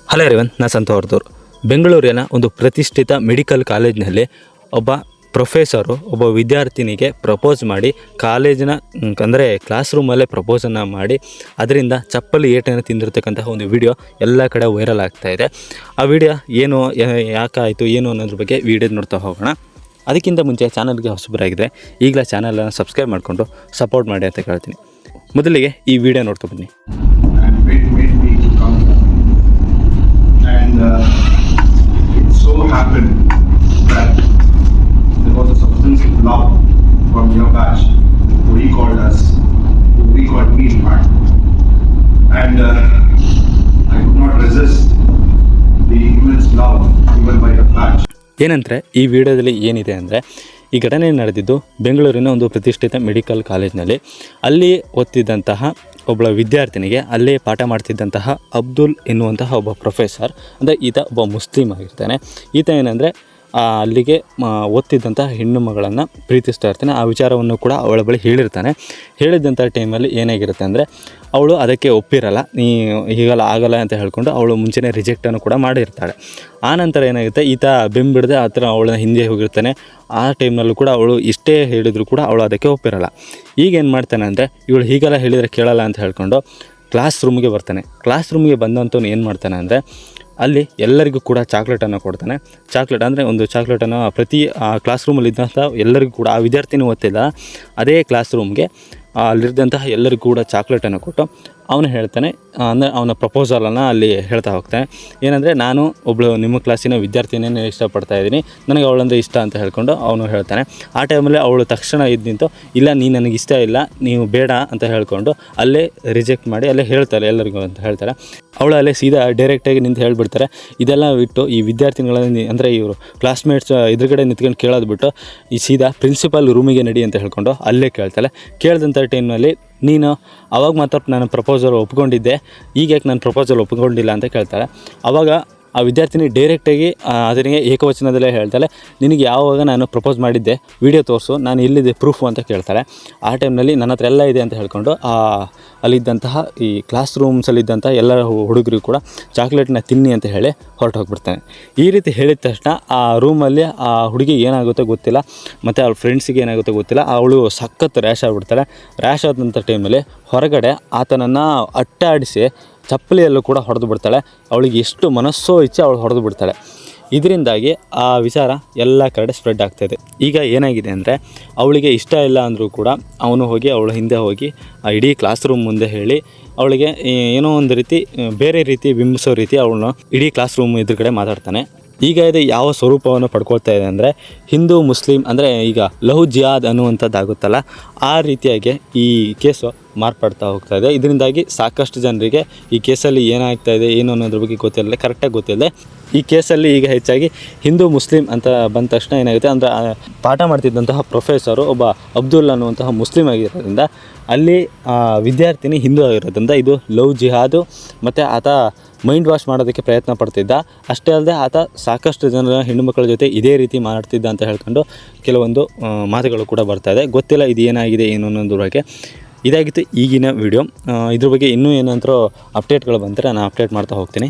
Hello everyone, ನಾನು ಸಂತೋರ್ದವ್ರು. ಬೆಂಗಳೂರಿನ ಒಂದು ಪ್ರತಿಷ್ಠಿತ ಮೆಡಿಕಲ್ ಕಾಲೇಜಿನಲ್ಲಿ ಒಬ್ಬ ಪ್ರೊಫೆಸರು ಒಬ್ಬ ವಿದ್ಯಾರ್ಥಿನಿಗೆ ಪ್ರಪೋಸ್ ಮಾಡಿ ಕಾಲೇಜಿನ ಅಂದರೆ ಕ್ಲಾಸ್ ರೂಮಲ್ಲೇ ಪ್ರಪೋಸನ್ನು ಮಾಡಿ ಅದರಿಂದ ಚಪ್ಪಲಿ ಏಟನ್ನು ತಿಂದಿರ್ತಕ್ಕಂತಹ ಒಂದು ವಿಡಿಯೋ ಎಲ್ಲ ಕಡೆ ವೈರಲ್ ಆಗ್ತಾಯಿದೆ. ಆ ವಿಡಿಯೋ ಏನು, ಯಾಕಾಯಿತು, ಏನು ಅನ್ನೋದ್ರ ಬಗ್ಗೆ ವಿಡಿಯೋ ನೋಡ್ತಾ ಹೋಗೋಣ. ಅದಕ್ಕಿಂತ ಮುಂಚೆ ಚಾನಲ್ಗೆ ಹೊಸಬರಾಗಿದ್ದರೆ ಈಗಲೇ ಚಾನಲನ್ನು ಸಬ್ಸ್ಕ್ರೈಬ್ ಮಾಡಿಕೊಂಡು ಸಪೋರ್ಟ್ ಮಾಡಿ ಅಂತ ಕೇಳ್ತೀನಿ. ಮೊದಲಿಗೆ ಈ ವಿಡಿಯೋ ನೋಡ್ಕೊ ಬನ್ನಿ. And it so happened that there was a substantive love from your batch who recalled us, who recalled me in fact. And I could not resist the immense love given by your batch. ಏನಂದರೆ ಈ ವಿಡಿಯೋದಲ್ಲಿ ಏನಿದೆ ಅಂದರೆ, ಈ ಘಟನೆ ನಡೆದಿದ್ದು ಬೆಂಗಳೂರಿನ ಒಂದು ಪ್ರತಿಷ್ಠಿತ ಮೆಡಿಕಲ್ ಕಾಲೇಜಿನಲ್ಲಿ. ಅಲ್ಲಿ ಓದ್ತಿದ್ದಂತಹ ಒಬ್ಬ ವಿದ್ಯಾರ್ಥಿನಿಗೆ ಅಲ್ಲೇ ಪಾಠ ಮಾಡ್ತಿದ್ದಂತಹ ಅಬ್ದುಲ್ ಎನ್ನುವಂತಹ ಒಬ್ಬ ಪ್ರೊಫೆಸರ್, ಅಂದರೆ ಈತ ಒಬ್ಬ ಮುಸ್ಲಿಮ್ ಆಗಿರ್ತಾನೆ. ಈತ ಏನಂದರೆ ಅಲ್ಲಿಗೆ ಓದ್ತಿದ್ದಂತಹ ಹೆಣ್ಣು ಮಗಳನ್ನು ಪ್ರೀತಿಸ್ತಾ ಇರ್ತಾನೆ. ಆ ವಿಚಾರವನ್ನು ಕೂಡ ಅವಳ ಬಳಿ ಹೇಳಿರ್ತಾನೆ. ಹೇಳಿದಂಥ ಟೈಮಲ್ಲಿ ಏನಾಗಿರುತ್ತೆ ಅಂದರೆ, ಅವಳು ಅದಕ್ಕೆ ಒಪ್ಪಿರಲ್ಲ. ನೀ ಹೀಗಲ್ಲ ಆಗಲ್ಲ ಅಂತ ಹೇಳ್ಕೊಂಡು ಅವಳು ಮುಂಚೆನೇ ರಿಜೆಕ್ಟನ್ನು ಕೂಡ ಮಾಡಿರ್ತಾಳೆ. ಆನಂತರ ಏನಾಗುತ್ತೆ, ಈತ ಬೆಂಬಿಡದೆ ಆ ಥರ ಅವಳನ್ನ ಹಿಂದೆ ಹೋಗಿರ್ತಾನೆ. ಆ ಟೈಮ್ನಲ್ಲೂ ಕೂಡ ಅವಳು ಇಷ್ಟೇ ಹೇಳಿದರೂ ಕೂಡ ಅವಳು ಅದಕ್ಕೆ ಒಪ್ಪಿರಲ್ಲ. ಈಗೇನು ಮಾಡ್ತಾನೆ ಅಂದರೆ, ಇವಳು ಹೀಗೆಲ್ಲ ಹೇಳಿದರೆ ಕೇಳಲ್ಲ ಅಂತ ಹೇಳ್ಕೊಂಡು ಕ್ಲಾಸ್ ರೂಮ್ಗೆ ಬರ್ತಾನೆ. ಕ್ಲಾಸ್ ರೂಮ್ಗೆ ಬಂದಂಥವ್ನು ಏನು ಮಾಡ್ತಾನೆ ಅಂದರೆ, ಅಲ್ಲಿ ಎಲ್ಲರಿಗೂ ಕೂಡ ಚಾಕ್ಲೇಟನ್ನು ಕೊಡ್ತಾನೆ. ಚಾಕ್ಲೇಟ್ ಅಂದರೆ ಒಂದು ಚಾಕ್ಲೇಟನ್ನು ಪ್ರತಿ ಕ್ಲಾಸ್ ರೂಮಲ್ಲಿ ಇದ್ದಂಥ ಎಲ್ಲರಿಗೂ ಕೂಡ, ಆ ವಿದ್ಯಾರ್ಥಿನಿ ಓದ್ತಿಲ್ಲ ಅದೇ ಕ್ಲಾಸ್ ರೂಮ್ಗೆ ಅಲ್ಲಿದ್ದಂತಹ ಎಲ್ಲರಿಗೂ ಕೂಡ ಚಾಕ್ಲೇಟನ್ನು ಕೊಟ್ಟು ಅವನು ಹೇಳ್ತಾನೆ, ಅಂದರೆ ಅವನ ಪ್ರಪೋಸಲನ್ನು ಅಲ್ಲಿ ಹೇಳ್ತಾ ಹೋಗ್ತಾನೆ. ಏನಂದರೆ, ನಾನು ಒಬ್ಬಳು ನಿಮ್ಮ ಕ್ಲಾಸಿನ ವಿದ್ಯಾರ್ಥಿನಿಯನ್ನು ಇಷ್ಟಪಡ್ತಾ ಇದ್ದೀನಿ, ನನಗೆ ಅವಳಂದರೆ ಇಷ್ಟ ಅಂತ ಹೇಳ್ಕೊಂಡು ಅವನು ಹೇಳ್ತಾನೆ. ಆ ಟೈಮಲ್ಲಿ ಅವಳು ತಕ್ಷಣ ನಿಂತು, ಇಲ್ಲ ನೀನು ನನಗೆ ಇಷ್ಟ ಇಲ್ಲ, ನೀವು ಬೇಡ ಅಂತ ಹೇಳ್ಕೊಂಡು ಅಲ್ಲೇ ರಿಜೆಕ್ಟ್ ಮಾಡಿ ಅಲ್ಲೇ ಹೇಳ್ತಾರೆ ಎಲ್ಲರಿಗೂ ಅಂತ ಹೇಳ್ತಾರೆ. ಅವಳು ಅಲ್ಲೇ ಸೀದಾ ಡೈರೆಕ್ಟಾಗಿ ನಿಂತು ಹೇಳಿಬಿಡ್ತಾರೆ. ಇದೆಲ್ಲ ಬಿಟ್ಟು ಈ ವಿದ್ಯಾರ್ಥಿಗಳನ್ನು, ಅಂದರೆ ಇವರು ಕ್ಲಾಸ್ಮೇಟ್ಸ್ ಎದುರುಗಡೆ ನಿಂತ್ಕೊಂಡು ಕೇಳೋದು ಬಿಟ್ಟು ಈ ಸೀದಾ ಪ್ರಿನ್ಸಿಪಾಲ್ ರೂಮಿಗೆ ನಡಿ ಅಂತ ಹೇಳ್ಕೊಂಡು ಅಲ್ಲೇ ಕೇಳ್ತಾಳೆ. ಕೇಳಿದಂಥ ಟೈಮ್ನಲ್ಲಿ, ನೀನು ಅವಾಗ ಮಾತ್ರ ನಾನು ಪ್ರಪೋಸಲ್ ಒಪ್ಕೊಂಡಿದ್ದೆ, ಈಗ ಯಾಕೆ ನಾನು ಪ್ರಪೋಸಲ್ ಒಪ್ಕೊಂಡಿಲ್ಲ ಅಂತ ಕೇಳ್ತಾಳೆ. ಆವಾಗ ಆ ವಿದ್ಯಾರ್ಥಿನಿ ಡೈರೆಕ್ಟಾಗಿ ಅದನಿಗೆ ಏಕವಚನದಲ್ಲೇ ಹೇಳ್ತಾಳೆ, ನಿನಗೆ ಯಾವಾಗ ನಾನು ಪ್ರಪೋಸ್ ಮಾಡಿದ್ದೆ ವಿಡಿಯೋ ತೋರಿಸು, ನಾನು ಎಲ್ಲಿದೆ ಪ್ರೂಫು ಅಂತ ಕೇಳ್ತಾಳೆ. ಆ ಟೈಮ್ನಲ್ಲಿ ನನ್ನ ಹತ್ರ ಎಲ್ಲ ಇದೆ ಅಂತ ಹೇಳ್ಕೊಂಡು ಅಲ್ಲಿದ್ದಂತಹ ಈ ಕ್ಲಾಸ್ ರೂಮ್ಸಲ್ಲಿದ್ದಂಥ ಎಲ್ಲ ಹುಡುಗರಿಗೂ ಕೂಡ ಚಾಕ್ಲೇಟ್ನ ತಿನ್ನಿ ಅಂತ ಹೇಳಿ ಹೊರಟು ಹೋಗ್ಬಿಡ್ತಾನೆ. ಈ ರೀತಿ ಹೇಳಿದ ತಕ್ಷಣ ಆ ರೂಮಲ್ಲಿ ಆ ಹುಡುಗಿ ಏನಾಗುತ್ತೋ ಗೊತ್ತಿಲ್ಲ, ಮತ್ತು ಅವ್ಳ ಫ್ರೆಂಡ್ಸಿಗೆ ಏನಾಗುತ್ತೋ ಗೊತ್ತಿಲ್ಲ, ಅವಳು ಸಖತ್ ರ್ಯಾಶ್ ಆಗಿಬಿಡ್ತಾಳೆ. ರ್ಯಾಶ್ ಆದಂಥ ಟೈಮಲ್ಲಿ ಹೊರಗಡೆ ಆತನನ್ನು ಅಟ್ಟಾಡಿಸಿ ಚಪ್ಪಲಿಯಲ್ಲೂ ಕೂಡ ಹೊಡೆದು ಬಿಡ್ತಾಳೆ. ಅವಳಿಗೆ ಎಷ್ಟು ಮನಸ್ಸೋ ಇಚ್ಛೆ ಅವಳು ಹೊಡೆದು ಬಿಡ್ತಾಳೆ. ಇದರಿಂದಾಗಿ ಆ ವಿಚಾರ ಎಲ್ಲ ಕಡೆ ಸ್ಪ್ರೆಡ್ ಆಗ್ತಾಯಿದೆ. ಈಗ ಏನಾಗಿದೆ ಅಂದರೆ, ಅವಳಿಗೆ ಇಷ್ಟ ಇಲ್ಲ ಅಂದರೂ ಕೂಡ ಅವನು ಹೋಗಿ ಅವಳ ಹಿಂದೆ ಹೋಗಿ ಆ ಇಡೀ ಕ್ಲಾಸ್ ರೂಮ್ ಮುಂದೆ ಹೇಳಿ ಅವಳಿಗೆ ಏನೋ ಒಂದು ರೀತಿ ಬೇರೆ ರೀತಿ ಬಿಂಬಿಸೋ ರೀತಿ ಅವಳನ್ನ ಇಡೀ ಕ್ಲಾಸ್ ರೂಮ್ ಎದುರುಗಡೆ ಮಾತಾಡ್ತಾನೆ. ಈಗ ಇದು ಯಾವ ಸ್ವರೂಪವನ್ನು ಪಡ್ಕೊಳ್ತಾ ಇದೆ ಅಂದರೆ, ಹಿಂದೂ ಮುಸ್ಲಿಂ ಅಂದರೆ ಈಗ ಲವ್ ಜಿಹಾದ್ ಅನ್ನುವಂಥದ್ದಾಗುತ್ತಲ್ಲ, ಆ ರೀತಿಯಾಗಿ ಈ ಕೇಸು ಮಾರ್ಪಡ್ತಾ ಹೋಗ್ತಾ ಇದೆ. ಇದರಿಂದಾಗಿ ಸಾಕಷ್ಟು ಜನರಿಗೆ ಈ ಕೇಸಲ್ಲಿ ಏನಾಗ್ತಾ ಇದೆ ಏನು ಅನ್ನೋದ್ರ ಬಗ್ಗೆ ಗೊತ್ತಿರಲಿಲ್ಲ, ಕರೆಕ್ಟಾಗಿ ಗೊತ್ತಿಲ್ಲದೆ ಈ ಕೇಸಲ್ಲಿ ಈಗ ಹೆಚ್ಚಾಗಿ ಹಿಂದೂ ಮುಸ್ಲಿಂ ಅಂತ ಬಂದ ತಕ್ಷಣ ಏನಾಗುತ್ತೆ ಅಂದರೆ, ಪಾಠ ಮಾಡ್ತಿದ್ದಂತಹ ಪ್ರೊಫೆಸರು ಒಬ್ಬ ಅಬ್ದುಲ್ ಅನ್ನುವಂತಹ ಮುಸ್ಲಿಂ ಆಗಿರೋದ್ರಿಂದ ಅಲ್ಲಿ ವಿದ್ಯಾರ್ಥಿನಿ ಹಿಂದೂ ಆಗಿರೋದ್ರಿಂದ ಇದು ಲವ್ ಜಿಹಾದು, ಮತ್ತು ಆತ ಮೈಂಡ್ ವಾಶ್ ಮಾಡೋದಕ್ಕೆ ಪ್ರಯತ್ನ ಪಡ್ತಿದ್ದ. ಅಷ್ಟೇ ಅಲ್ಲದೆ ಆತ ಸಾಕಷ್ಟು ಜನರ ಹೆಣ್ಣುಮಕ್ಕಳ ಜೊತೆ ಇದೇ ರೀತಿ ಮಾಡ್ತಿದ್ದ ಅಂತ ಹೇಳ್ಕೊಂಡು ಕೆಲವೊಂದು ಮಾತುಗಳು ಕೂಡ ಬರ್ತಾಯಿದೆ. ಗೊತ್ತಿಲ್ಲ ಇದು ಏನಾಗಿದೆ ಏನು ಅನ್ನೋದ್ರ ಬಗ್ಗೆ. ಇದಾಗಿತ್ತು ಈಗಿನ ವಿಡಿಯೋ. ಇದ್ರ ಬಗ್ಗೆ ಇನ್ನೂ ಏನಂತರೂ ಅಪ್ಡೇಟ್ಗಳು ಬಂದರೆ ನಾನು ಅಪ್ಡೇಟ್ ಮಾಡ್ತಾ ಹೋಗ್ತೀನಿ.